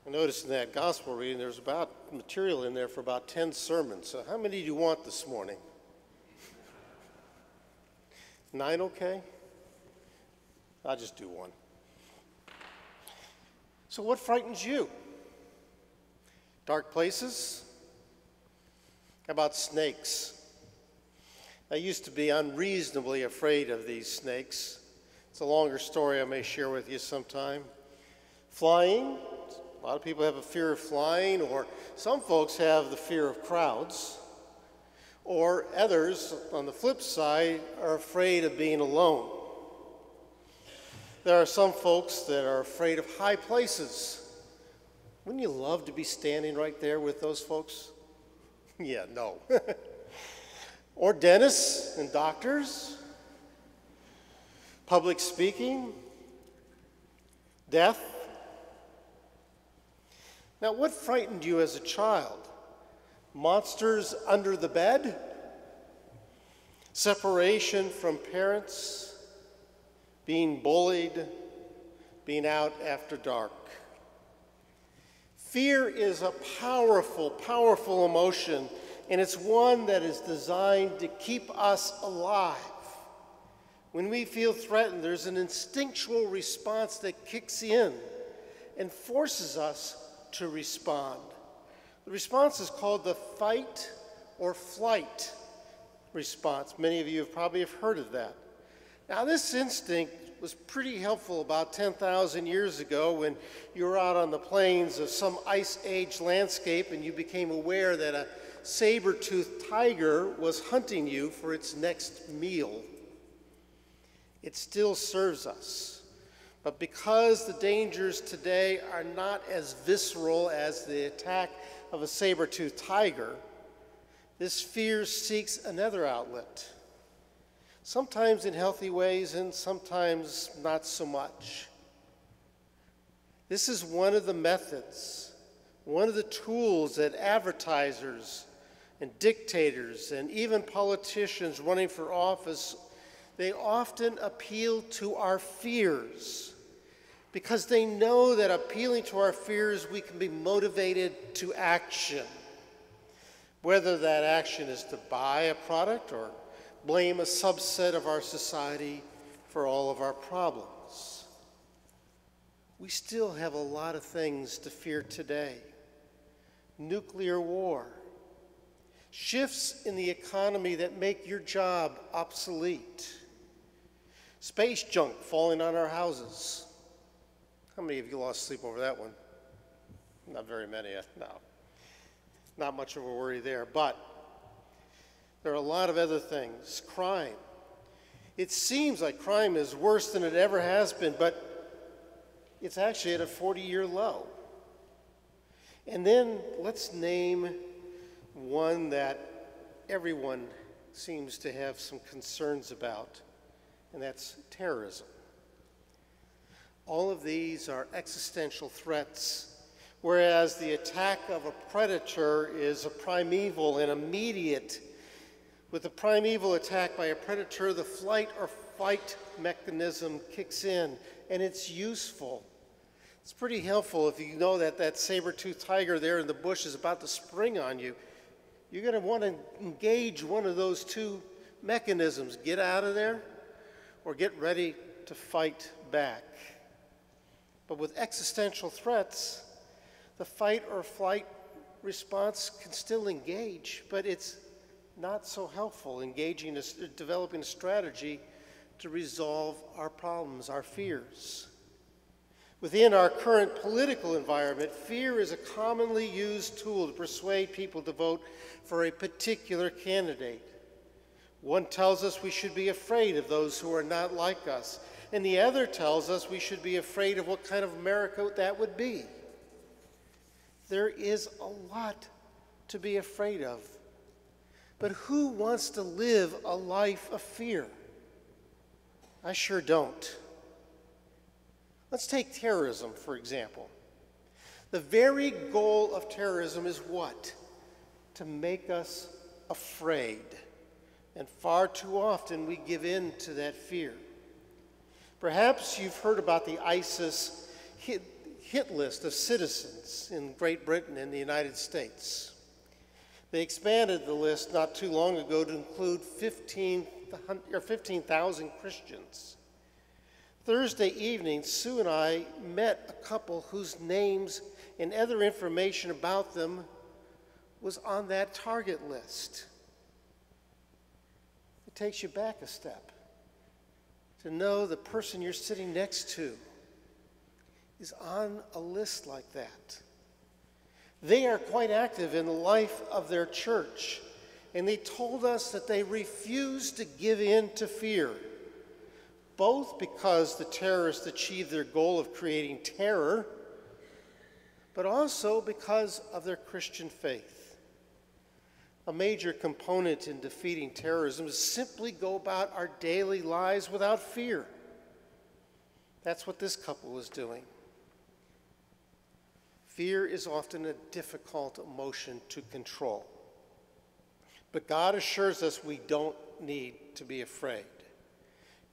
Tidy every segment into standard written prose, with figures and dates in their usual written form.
I noticed in that gospel reading there's about material in there for about 10 sermons. So how many do you want this morning? 9 okay? I'll just do one. So what frightens you? Dark places? How about snakes? I used to be unreasonably afraid of these snakes. It's a longer story I may share with you sometime. Flying? A lot of people have a fear of flying, or some folks have the fear of crowds. Or others, on the flip side, are afraid of being alone. There are some folks that are afraid of high places. Wouldn't you love to be standing right there with those folks? Yeah, no. Or dentists and doctors, public speaking, death. Now, what frightened you as a child? Monsters under the bed? Separation from parents? Being bullied? Being out after dark? Fear is a powerful, powerful emotion, and it's one that is designed to keep us alive. When we feel threatened, there's an instinctual response that kicks in and forces us to respond. The response is called the fight or flight response. Many of you have probably heard of that. Now, this instinct was pretty helpful about 10,000 years ago when you were out on the plains of some ice age landscape and you became aware that a saber-toothed tiger was hunting you for its next meal. It still serves us. But because the dangers today are not as visceral as the attack of a saber-toothed tiger, this fear seeks another outlet. Sometimes in healthy ways and sometimes not so much. This is one of the methods, one of the tools that advertisers and dictators and even politicians running for office, they often appeal to our fears because they know that appealing to our fears, we can be motivated to action. Whether that action is to buy a product or blame a subset of our society for all of our problems. We still have a lot of things to fear today. Nuclear war, shifts in the economy that make your job obsolete, space junk falling on our houses. How many of you lost sleep over that one? Not very many, no. Not much of a worry there, but there are a lot of other things. Crime. It seems like crime is worse than it ever has been, but it's actually at a 40-year low. And then let's name one that everyone seems to have some concerns about, and that's terrorism. All of these are existential threats, whereas the attack of a predator is a primeval and immediate. With a primeval attack by a predator, the flight or fight mechanism kicks in, and it's useful. It's pretty helpful if you know that that saber-toothed tiger there in the bush is about to spring on you. You're going to want to engage one of those two mechanisms. Get out of there or get ready to fight back. But with existential threats, the fight or flight response can still engage, but it's not so helpful developing a strategy to resolve our problems, our fears. Within our current political environment, fear is a commonly used tool to persuade people to vote for a particular candidate. One tells us we should be afraid of those who are not like us, and the other tells us we should be afraid of what kind of America that would be. There is a lot to be afraid of. But who wants to live a life of fear? I sure don't. Let's take terrorism, for example. The very goal of terrorism is what? To make us afraid. And far too often we give in to that fear. Perhaps you've heard about the ISIS hit list of citizens in Great Britain and the United States. They expanded the list not too long ago to include 15,000 Christians. Thursday evening, Sue and I met a couple whose names and other information about them was on that target list. It takes you back a step to know the person you're sitting next to is on a list like that. They are quite active in the life of their church, and they told us that they refuse to give in to fear, both because the terrorists achieved their goal of creating terror, but also because of their Christian faith. A major component in defeating terrorism is simply go about our daily lives without fear. That's what this couple was doing. Fear is often a difficult emotion to control. But God assures us we don't need to be afraid.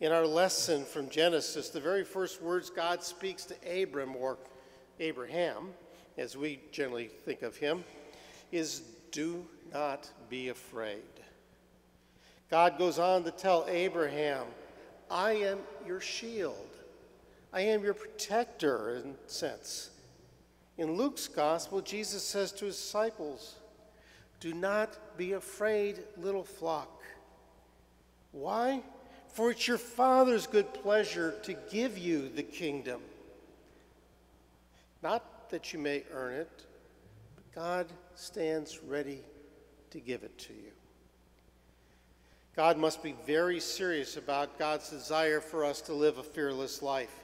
In our lesson from Genesis, the very first words God speaks to Abram, or Abraham, as we generally think of him, is, "Do not be afraid." God goes on to tell Abraham, "I am your shield. I am your protector," in a sense. In Luke's gospel, Jesus says to his disciples, "Do not be afraid, little flock." Why? For it's your Father's good pleasure to give you the kingdom. Not that you may earn it, but God stands ready to give it to you. God must be very serious about God's desire for us to live a fearless life.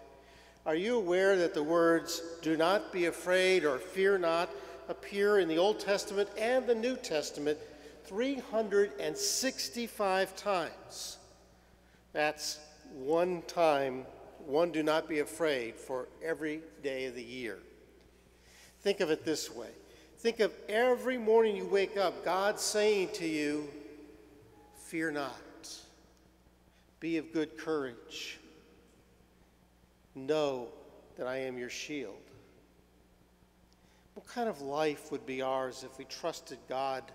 Are you aware that the words, "do not be afraid" or "fear not" appear in the Old Testament and the New Testament 365 times? That's one time, one "do not be afraid" for every day of the year. Think of it this way. Think of every morning you wake up, God saying to you, "Fear not. Be of good courage. Know that I am your shield." What kind of life would be ours if we trusted God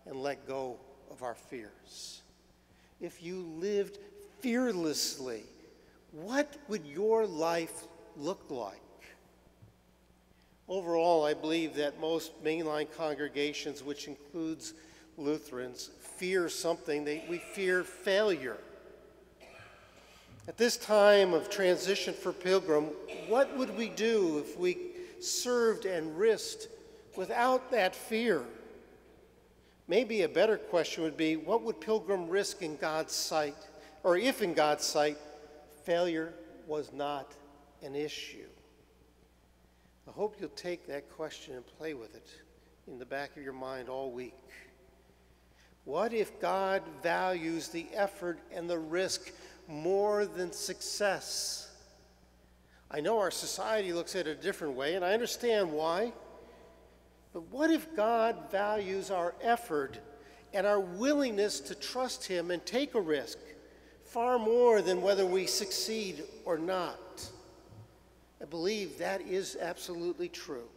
and let go of our fears? If you lived fearlessly, what would your life look like? Overall, I believe that most mainline congregations, which includes Lutherans, fear something. We fear failure. At this time of transition for Pilgrim, what would we do if we served and risked without that fear? Maybe a better question would be, what would Pilgrim risk in God's sight, or if in God's sight, failure was not an issue? I hope you'll take that question and play with it in the back of your mind all week. What if God values the effort and the risk more than success? I know our society looks at it a different way, and I understand why. But what if God values our effort and our willingness to trust him and take a risk far more than whether we succeed or not? I believe that is absolutely true.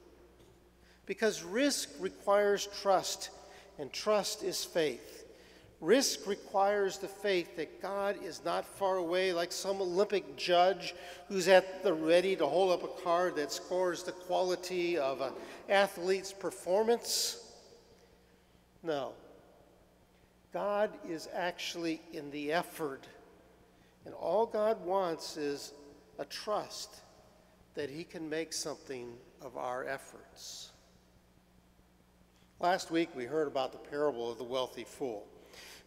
Because risk requires trust, and trust is faith. Risk requires the faith that God is not far away like some Olympic judge who's at the ready to hold up a card that scores the quality of an athlete's performance. No. God is actually in the effort, and all God wants is a trust that he can make something of our efforts. Last week we heard about the parable of the wealthy fool,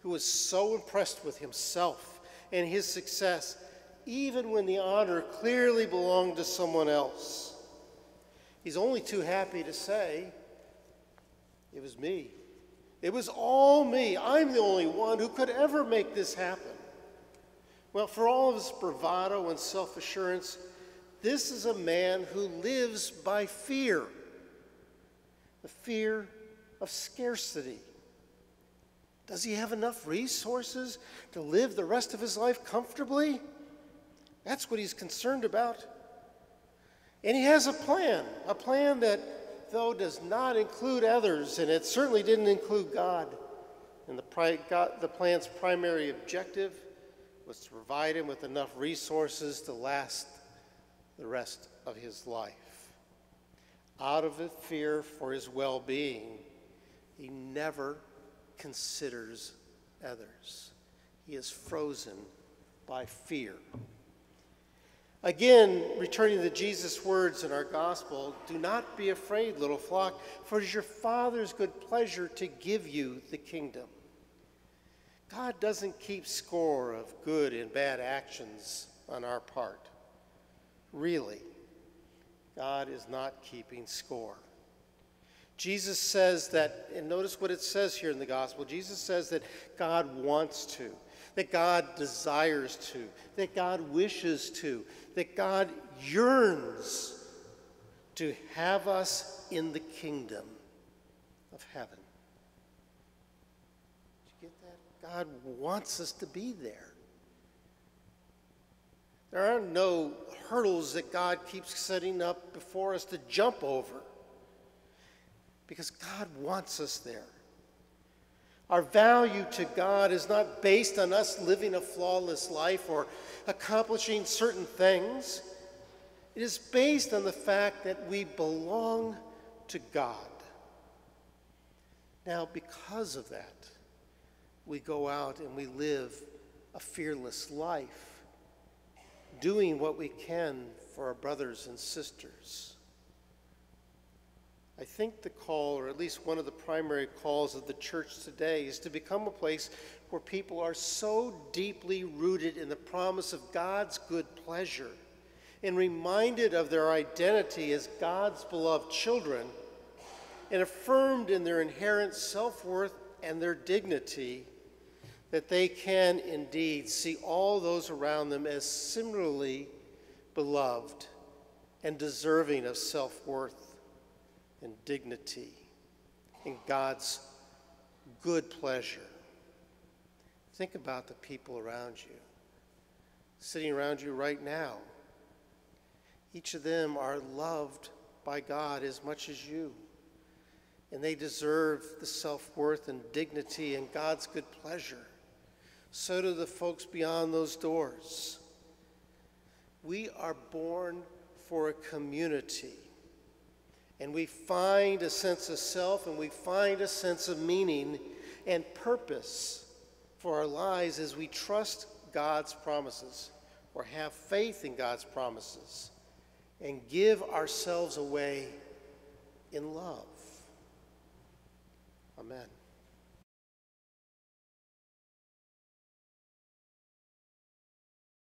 who was so impressed with himself and his success, even when the honor clearly belonged to someone else. He's only too happy to say, "It was me. It was all me. I'm the only one who could ever make this happen." Well, for all of his bravado and self-assurance, this is a man who lives by fear, the fear of scarcity. Does he have enough resources to live the rest of his life comfortably? That's what he's concerned about. And he has a plan that, though, does not include others, and it certainly didn't include God. And the plan's primary objective was to provide him with enough resources to last the rest of his life. Out of a fear for his well-being, he never considers others. He is frozen by fear. Again, returning to Jesus' words in our gospel, do not be afraid, little flock, for it is your Father's good pleasure to give you the kingdom. God doesn't keep score of good and bad actions on our part. Really, God is not keeping score. Jesus says that, and notice what it says here in the gospel, Jesus says that God wants to, that God desires to, that God wishes to, that God yearns to have us in the kingdom of heaven. Did you get that? God wants us to be there. There are no hurdles that God keeps setting up before us to jump over, because God wants us there. Our value to God is not based on us living a flawless life or accomplishing certain things. It is based on the fact that we belong to God. Now, because of that, we go out and we live a fearless life, doing what we can for our brothers and sisters. I think the call, or at least one of the primary calls of the church today, is to become a place where people are so deeply rooted in the promise of God's good pleasure and reminded of their identity as God's beloved children and affirmed in their inherent self-worth and their dignity, that they can indeed see all those around them as similarly beloved and deserving of self-worth and dignity in God's good pleasure. Think about the people around you, sitting around you right now. Each of them are loved by God as much as you, and they deserve the self-worth and dignity and God's good pleasure. So do the folks beyond those doors. We are born for a community, and we find a sense of self, and we find a sense of meaning and purpose for our lives as we trust God's promises, or have faith in God's promises, and give ourselves away in love. Amen.